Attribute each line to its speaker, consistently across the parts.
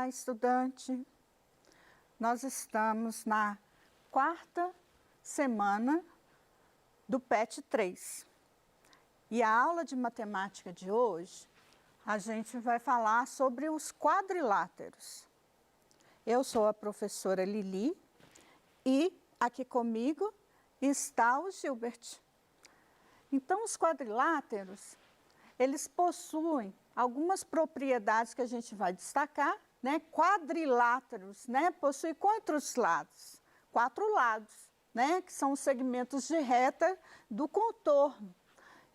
Speaker 1: Olá, estudante! Nós estamos na quarta semana do PET 3. E a aula de matemática de hoje, a gente vai falar sobre os quadriláteros. Eu sou a professora Lili e aqui comigo está o Gilbert. Então, os quadriláteros, eles possuem algumas propriedades que a gente vai destacar, né? Quadriláteros, né? Possui quantos lados? 4 lados, né? Que são os segmentos de reta do contorno.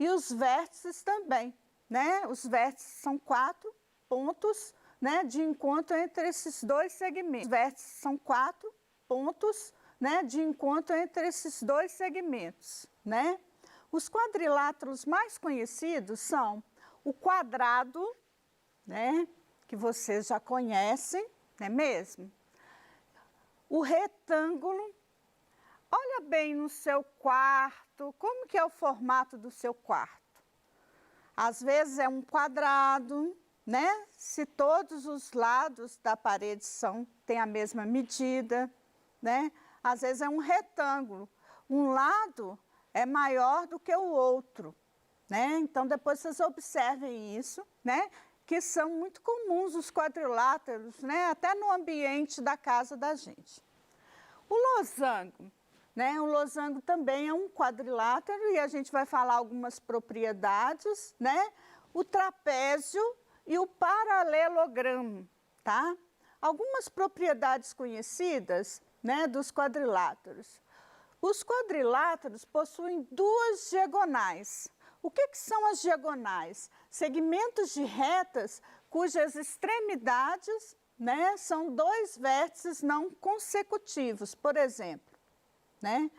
Speaker 1: E os vértices também, né? Os vértices são 4 pontos, né? De encontro entre esses dois segmentos. Os vértices são 4 pontos, né? De encontro entre esses dois segmentos, né? Os quadriláteros mais conhecidos são o quadrado, né, que vocês já conhecem, não é mesmo? O retângulo. Olha bem no seu quarto, como que é o formato do seu quarto? Às vezes é um quadrado, né? Se todos os lados da parede têm a mesma medida, né? Às vezes é um retângulo. Um lado é maior do que o outro, né? Então, depois vocês observem isso, né? Que são muito comuns os quadriláteros, né? Até no ambiente da casa da gente. O losango, né? O losango também é um quadrilátero e a gente vai falar algumas propriedades, né? O trapézio e o paralelogramo, tá? Algumas propriedades conhecidas, né, dos quadriláteros. Os quadriláteros possuem 2 diagonais. O que são as diagonais? Segmentos de retas cujas extremidades, né, são 2 vértices não consecutivos, por exemplo, né?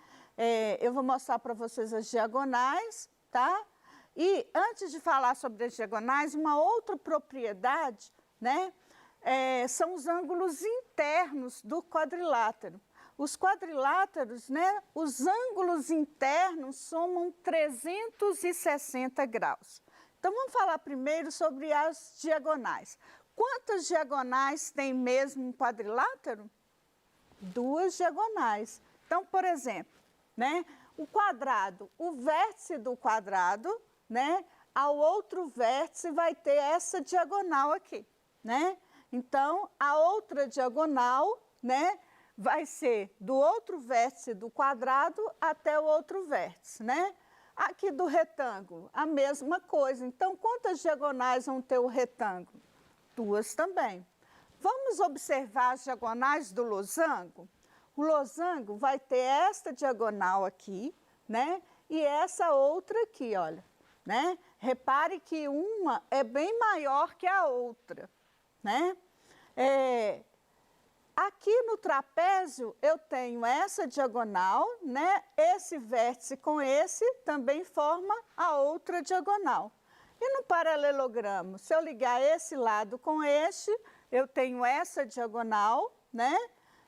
Speaker 1: Eu vou mostrar para vocês as diagonais, tá? E antes de falar sobre as diagonais, uma outra propriedade, né, são os ângulos internos do quadrilátero. Os quadriláteros, né, os ângulos internos somam 360 graus. Então, vamos falar primeiro sobre as diagonais. Quantas diagonais tem mesmo um quadrilátero? 2 diagonais. Então, por exemplo, né, o quadrado, o vértice do quadrado, né, ao outro vértice vai ter essa diagonal aqui, né? Então, a outra diagonal, né, vai ser do outro vértice do quadrado até o outro vértice, né? Aqui do retângulo, a mesma coisa. Então, quantas diagonais vão ter o retângulo? 2 também. Vamos observar as diagonais do losango? O losango vai ter esta diagonal aqui, né? E essa outra aqui, olha, né? Repare que uma é bem maior que a outra, né? Aqui no trapézio eu tenho essa diagonal, né? Esse vértice com esse também forma a outra diagonal. E no paralelogramo, se eu ligar esse lado com este, eu tenho essa diagonal, né?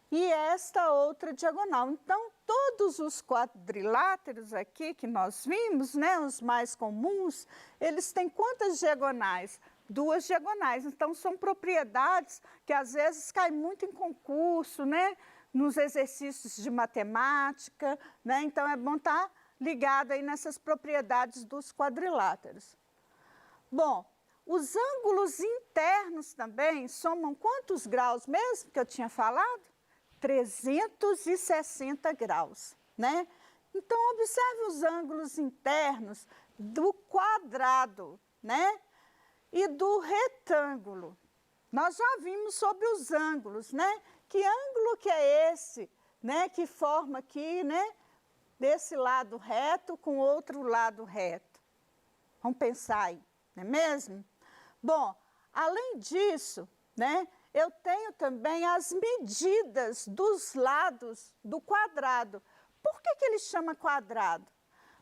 Speaker 1: E esta outra diagonal. Então, todos os quadriláteros aqui que nós vimos, né? Os mais comuns, eles têm quantas diagonais? 2 diagonais. Então, são propriedades que às vezes caem muito em concurso, né? Nos exercícios de matemática, né? Então, é bom estar ligado aí nessas propriedades dos quadriláteros. Bom, os ângulos internos também somam quantos graus mesmo que eu tinha falado? 360 graus, né? Então, observe os ângulos internos do quadrado, né? E do retângulo. Nós já vimos sobre os ângulos, né? Que ângulo que é esse, né? Que forma aqui, né? Desse lado reto com outro lado reto. Vamos pensar aí, não é mesmo? Bom, além disso, né? Eu tenho também as medidas dos lados do quadrado. Por que ele chama quadrado?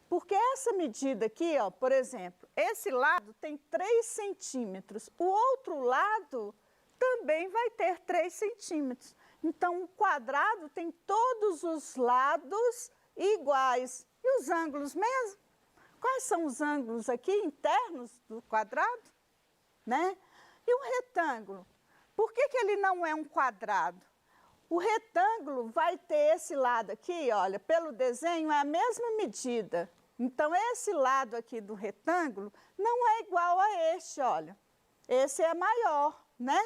Speaker 1: Porque essa medida aqui, ó, por exemplo, esse lado tem 3 centímetros, o outro lado também vai ter 3 centímetros. Então, o quadrado tem todos os lados iguais. E os ângulos mesmo? Quais são os ângulos aqui internos do quadrado? Né? E o retângulo? Por que que ele não é um quadrado? O retângulo vai ter esse lado aqui, olha, pelo desenho é a mesma medida. Então, esse lado aqui do retângulo não é igual a este, olha. Esse é maior, né?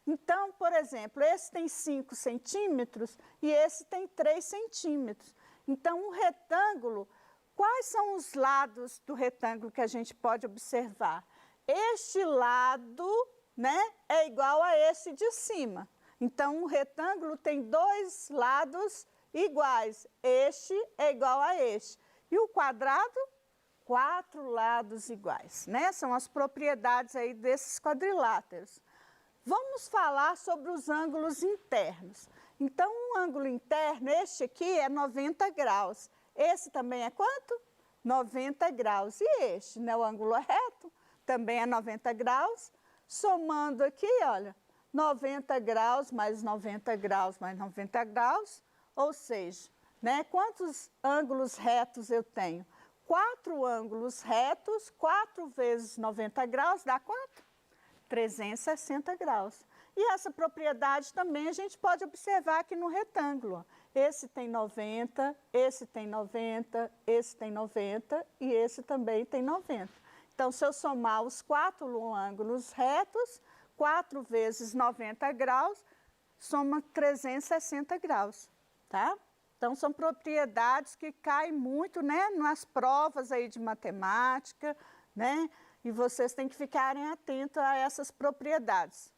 Speaker 1: Então, por exemplo, esse tem 5 centímetros e esse tem 3 centímetros. Então, o retângulo, quais são os lados do retângulo que a gente pode observar? Este lado, né, é igual a esse de cima. Então, o retângulo tem 2 lados iguais. Este é igual a este. E o quadrado, 4 lados iguais, né? São as propriedades aí desses quadriláteros. Vamos falar sobre os ângulos internos. Então, um ângulo interno, este aqui é 90 graus. Esse também é quanto? 90 graus. E este, né, o ângulo reto, também é 90 graus. Somando aqui, olha, 90 graus mais 90 graus mais 90 graus, ou seja, né, quantos ângulos retos eu tenho? 4 ângulos retos, 4 vezes 90 graus, dá quanto? 360 graus. E essa propriedade também a gente pode observar aqui no retângulo. Esse tem 90, esse tem 90, esse tem 90 e esse também tem 90. Então, se eu somar os 4 ângulos retos, 4 vezes 90 graus, soma 360 graus, tá? Então, são propriedades que caem muito, né, nas provas aí de matemática, né? E vocês têm que ficarem atentos a essas propriedades.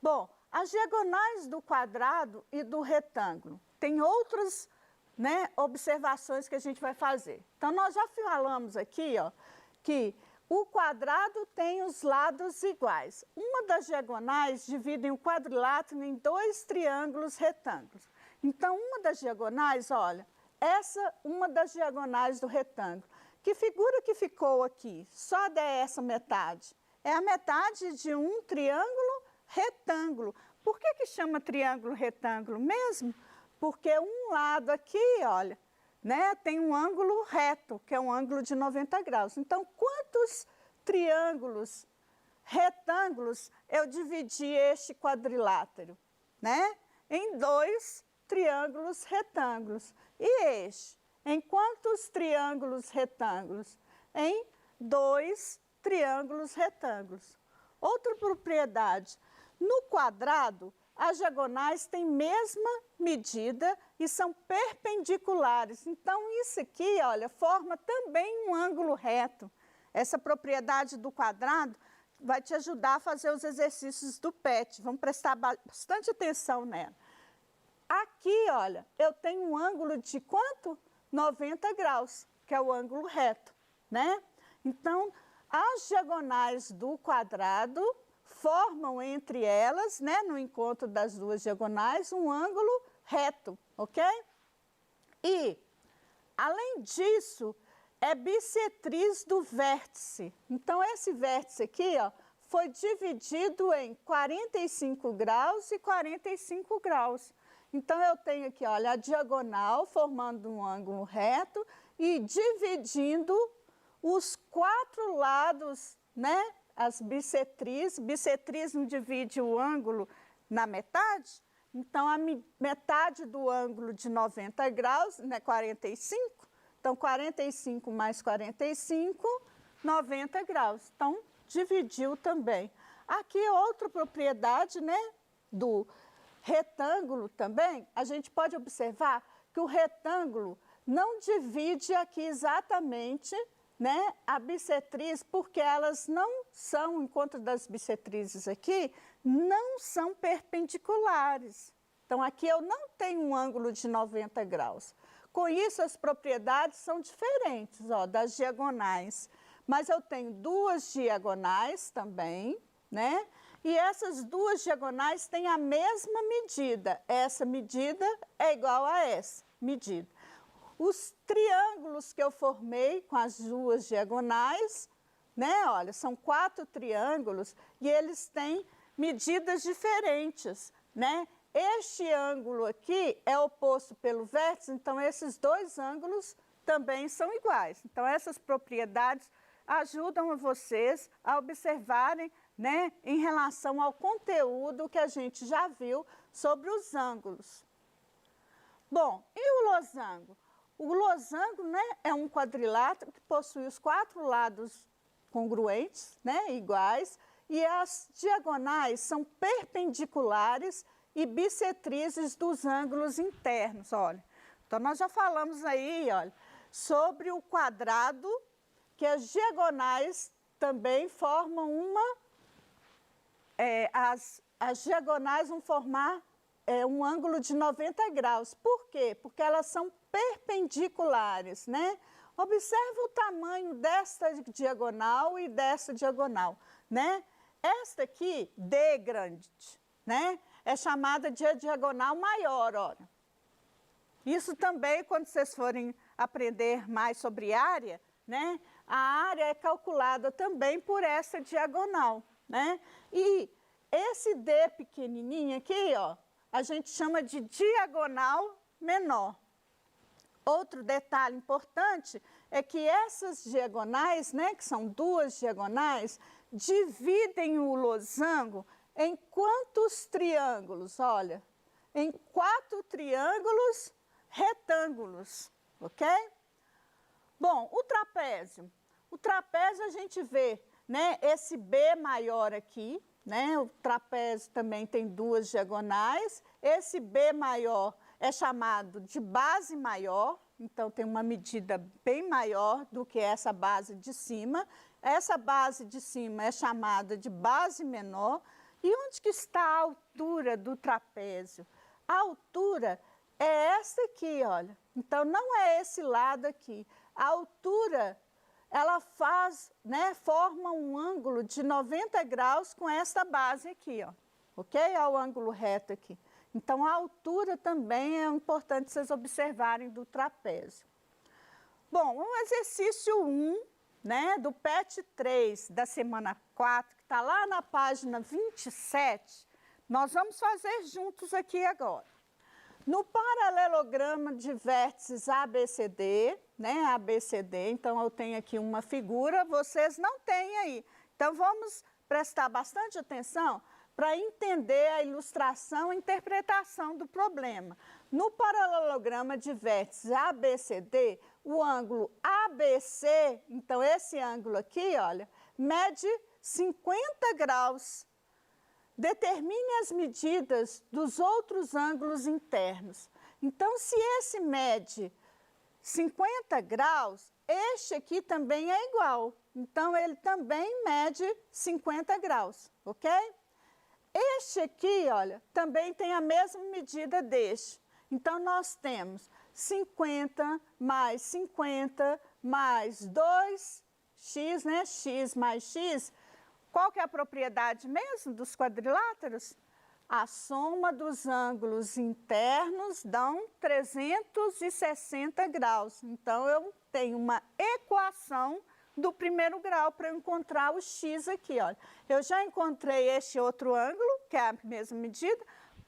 Speaker 1: Bom, as diagonais do quadrado e do retângulo. Tem outras, né, observações que a gente vai fazer. Então, nós já falamos aqui, ó, que o quadrado tem os lados iguais. Uma das diagonais divide o quadrilátero em 2 triângulos retângulos. Então, uma das diagonais, olha, uma das diagonais do retângulo. Que figura que ficou aqui? Só dessa metade. É a metade de um triângulo retângulo. Por que que chama triângulo retângulo mesmo? Porque um lado aqui, olha, né, tem um ângulo reto, que é um ângulo de 90 graus. Então, quantos triângulos retângulos eu dividi este quadrilátero? Né? Em 2 triângulos retângulos. E este? Em quantos triângulos retângulos? Em 2 triângulos retângulos. Outra propriedade, no quadrado, as diagonais têm mesma medida e são perpendiculares. Então, isso aqui, olha, forma também um ângulo reto. Essa propriedade do quadrado vai te ajudar a fazer os exercícios do PET. Vamos prestar bastante atenção nela. Aqui, olha, eu tenho um ângulo de quanto? 90 graus, que é o ângulo reto, né? Então, as diagonais do quadrado formam entre elas, né, no encontro das 2 diagonais, um ângulo reto, ok? E, além disso, é bissetriz do vértice. Então, esse vértice aqui, ó, foi dividido em 45 graus e 45 graus. Então, eu tenho aqui, olha, a diagonal formando um ângulo reto e dividindo os 4 lados, né? As bissetrizes. Bissetriz não divide o ângulo na metade? Então, a metade do ângulo de 90 graus, né, 45. Então, 45 mais 45, 90 graus. Então, dividiu também. Aqui, outra propriedade, né, do retângulo também, a gente pode observar que o retângulo não divide aqui exatamente, né, a bissetriz, porque elas não são, o encontro das bissetrizes aqui, não são perpendiculares. Então, aqui eu não tenho um ângulo de 90 graus. Com isso, as propriedades são diferentes, ó, das diagonais. Mas eu tenho 2 diagonais também, né? E essas 2 diagonais têm a mesma medida. Essa medida é igual a essa medida. Os triângulos que eu formei com as 2 diagonais, né? Olha, são 4 triângulos e eles têm medidas diferentes, né? Este ângulo aqui é oposto pelo vértice, então esses 2 ângulos também são iguais. Então, essas propriedades ajudam vocês a observarem, né, em relação ao conteúdo que a gente já viu sobre os ângulos. Bom, e o losango? O losango, né, é um quadrilátero que possui os 4 lados congruentes, né, iguais, e as diagonais são perpendiculares e bissetrizes dos ângulos internos, olha. Então, nós já falamos aí, olha, sobre o quadrado, que as diagonais também formam as diagonais vão formar um ângulo de 90 graus. Por quê? Porque elas são perpendiculares, né? Observe o tamanho desta diagonal e dessa diagonal, né? Esta aqui, D grande, né? É chamada de diagonal maior, olha. Isso também, quando vocês forem aprender mais sobre área, né? A área é calculada também por essa diagonal, né? E esse D pequenininho aqui, ó, a gente chama de diagonal menor. Outro detalhe importante é que essas diagonais, né, que são 2 diagonais, dividem o losango em quantos triângulos? Olha, em 4 triângulos retângulos, ok? Bom, o trapézio. O trapézio a gente vê, né, esse B maior aqui, né, o trapézio também tem 2 diagonais. Esse B maior é chamado de base maior, então tem uma medida bem maior do que essa base de cima. Essa base de cima é chamada de base menor. E onde que está a altura do trapézio? A altura é essa aqui, olha. Então, não é esse lado aqui. A altura, ela faz, né, forma um ângulo de 90 graus com essa base aqui, ó. Ok? Olha o ângulo reto aqui. Então, a altura também é importante vocês observarem do trapézio. Bom, o exercício 1, né, do PET 3 da semana 4, que está lá na página 27, nós vamos fazer juntos aqui agora. No paralelograma de vértices ABCD, né, ABCD, então eu tenho aqui uma figura, vocês não têm aí. Então, vamos prestar bastante atenção para entender a ilustração e interpretação do problema. No paralelograma de vértices ABCD, o ângulo ABC, então esse ângulo aqui, olha, mede 50 graus. Determine as medidas dos outros ângulos internos. Então, se esse mede 50 graus, este aqui também é igual. Então, ele também mede 50 graus, ok? Este aqui, olha, também tem a mesma medida deste. Então, nós temos 50 mais 50 mais 2x, né? X mais x. Qual que é a propriedade mesmo dos quadriláteros? A soma dos ângulos internos dão 360 graus. Então, eu tenho uma equação do primeiro grau para encontrar o x aqui, olha. Eu já encontrei este outro ângulo, que é a mesma medida.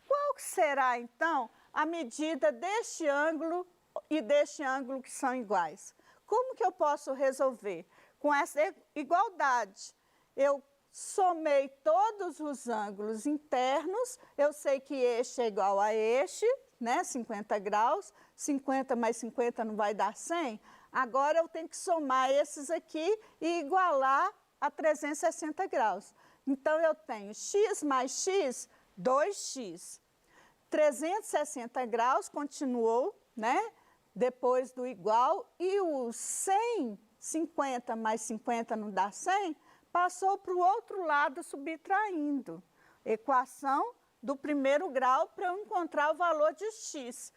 Speaker 1: Qual que será, então, a medida deste ângulo e deste ângulo que são iguais? Como que eu posso resolver? Com essa igualdade, eu somei todos os ângulos internos, eu sei que este é igual a este, né, 50 graus, 50 mais 50 não vai dar 100, agora eu tenho que somar esses aqui e igualar a 360 graus. Então, eu tenho x mais x, 2x. 360 graus continuou, né, depois do igual, e o 100, 50 mais 50 não dá 100, passou para o outro lado subtraindo. Equação do primeiro grau para eu encontrar o valor de x.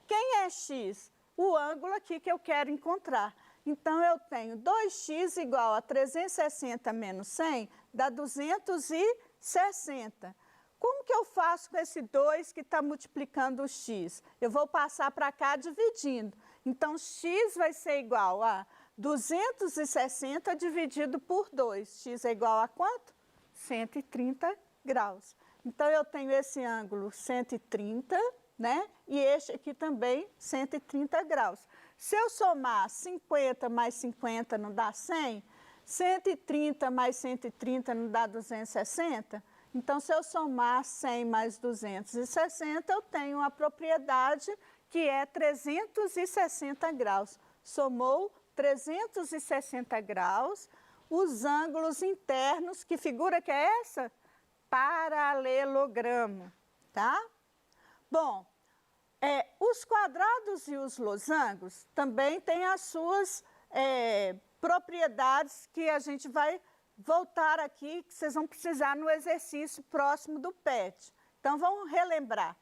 Speaker 1: Quem é x? O ângulo aqui que eu quero encontrar. Então, eu tenho 2x igual a 360 menos 100, dá 260. Como que eu faço com esse 2 que está multiplicando o x? Eu vou passar para cá dividindo. Então, x vai ser igual a 260 dividido por 2. X é igual a quanto? 130 graus. Então, eu tenho esse ângulo 130, né? E este aqui também 130 graus. Se eu somar 50 mais 50 não dá 100, 130 mais 130 não dá 260? Então, se eu somar 100 mais 260, eu tenho a propriedade que é 360 graus. Somou 360 graus, os ângulos internos, que figura que é essa? Paralelogramo, tá? Bom, os quadrados e os losangos também têm as suas propriedades que a gente vai voltar aqui, que vocês vão precisar no exercício próximo do PET. Então, vamos relembrar.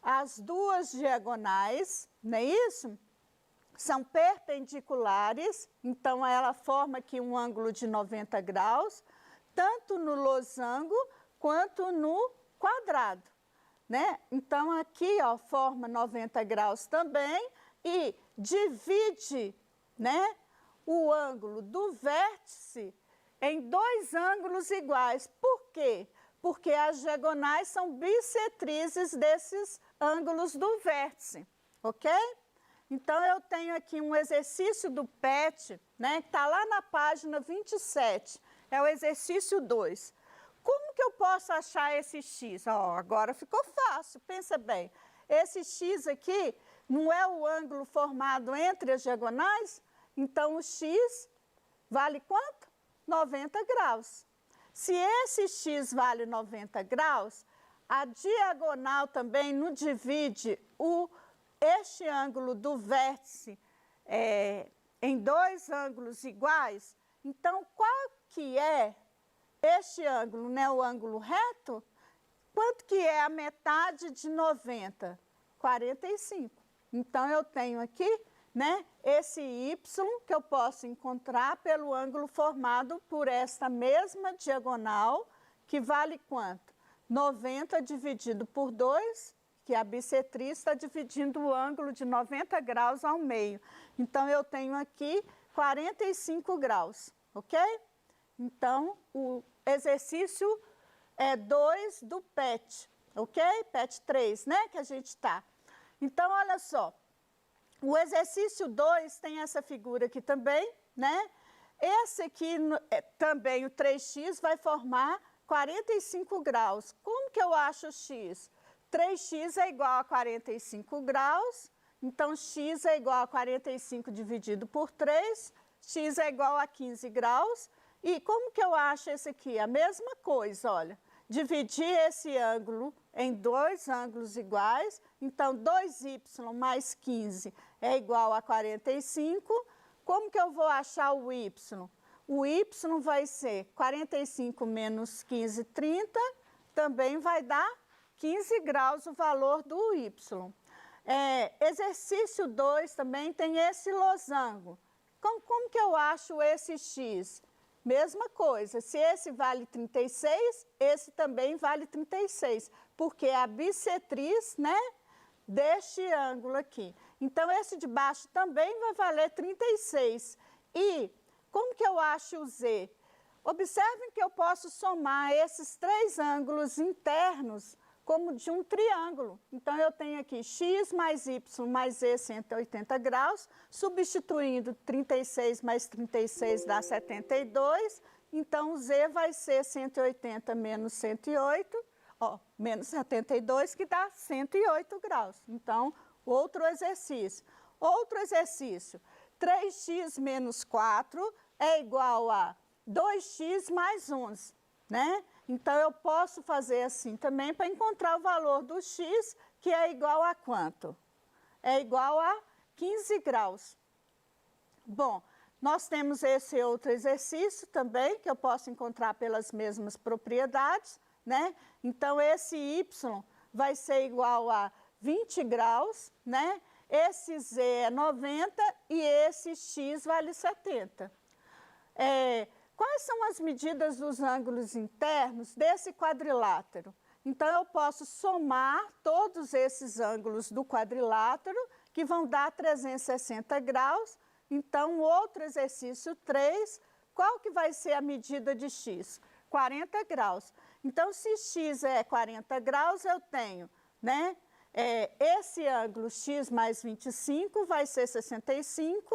Speaker 1: As duas diagonais, não é isso? São perpendiculares, então ela forma aqui um ângulo de 90 graus, tanto no losango quanto no quadrado, né? Então, aqui, ó, forma 90 graus também e divide, né, o ângulo do vértice em dois ângulos iguais. Por quê? Porque as diagonais são bissetrizes desses ângulos do vértice, ok? Então, eu tenho aqui um exercício do PET, né, que está lá na página 27, é o exercício 2. Como que eu posso achar esse x? Ó, agora ficou fácil, pensa bem. Esse x aqui não é o ângulo formado entre as diagonais? Então, o x vale quanto? 90 graus. Se esse x vale 90 graus, a diagonal também não divide este ângulo do vértice em dois ângulos iguais. Então, qual que é este ângulo, né, o ângulo reto? Quanto que é a metade de 90? 45. Então, eu tenho aqui, né, esse y que eu posso encontrar pelo ângulo formado por esta mesma diagonal, que vale quanto? 90 dividido por 2, que a bissetriz está dividindo o ângulo de 90 graus ao meio. Então, eu tenho aqui 45 graus, ok? Então, o exercício 2 do PET, ok? PET 3, né, que a gente está. Então, olha só, o exercício 2 tem essa figura aqui também, né? Esse aqui, também o 3x, vai formar 45 graus. Como que eu acho o x? 3x é igual a 45 graus, então x é igual a 45 dividido por 3, x é igual a 15 graus. E como que eu acho esse aqui? A mesma coisa, olha. Dividir esse ângulo em dois ângulos iguais, então 2y mais 15 é igual a 45. Como que eu vou achar o y? O y vai ser 45 menos 15, 30, também vai dar 15 graus o valor do y. Exercício 2 também tem esse losango. Como que eu acho esse x? Mesma coisa, se esse vale 36, esse também vale 36, porque é a bissetriz, né, deste ângulo aqui. Então, esse de baixo também vai valer 36. E como que eu acho o z? Observem que eu posso somar esses três ângulos internos como de um triângulo. Então, eu tenho aqui x mais y mais z, 180 graus, substituindo 36 mais 36 dá 72, então o z vai ser 180 menos 108, menos 72, que dá 108 graus. Então, outro exercício. Outro exercício, 3x menos 4 é igual a 2x mais 11, né? Então, eu posso fazer assim também para encontrar o valor do x, que é igual a quanto? É igual a 15 graus. Bom, nós temos esse outro exercício também, que eu posso encontrar pelas mesmas propriedades, né? Então, esse y vai ser igual a 20 graus, né? Esse z é 90 e esse x vale 70. Quais são as medidas dos ângulos internos desse quadrilátero? Então, eu posso somar todos esses ângulos do quadrilátero, que vão dar 360 graus. Então, outro exercício 3, qual que vai ser a medida de x? 40 graus. Então, se x é 40 graus, eu tenho, né, esse ângulo x mais 25 vai ser 65,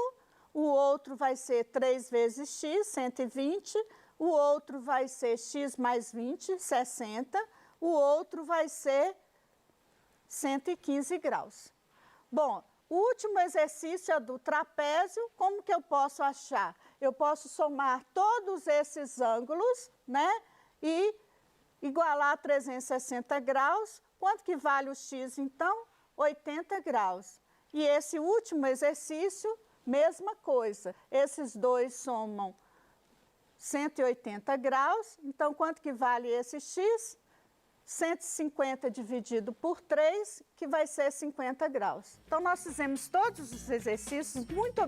Speaker 1: o outro vai ser 3 vezes x, 120, o outro vai ser x mais 20, 60, o outro vai ser 115 graus. Bom, o último exercício é do trapézio. Como que eu posso achar? Eu posso somar todos esses ângulos, né? E igualar 360 graus. Quanto que vale o x, então? 80 graus. E esse último exercício, mesma coisa. Esses dois somam 180 graus. Então, quanto que vale esse x? 150 dividido por 3, que vai ser 50 graus. Então, nós fizemos todos os exercícios. Muito obrigada.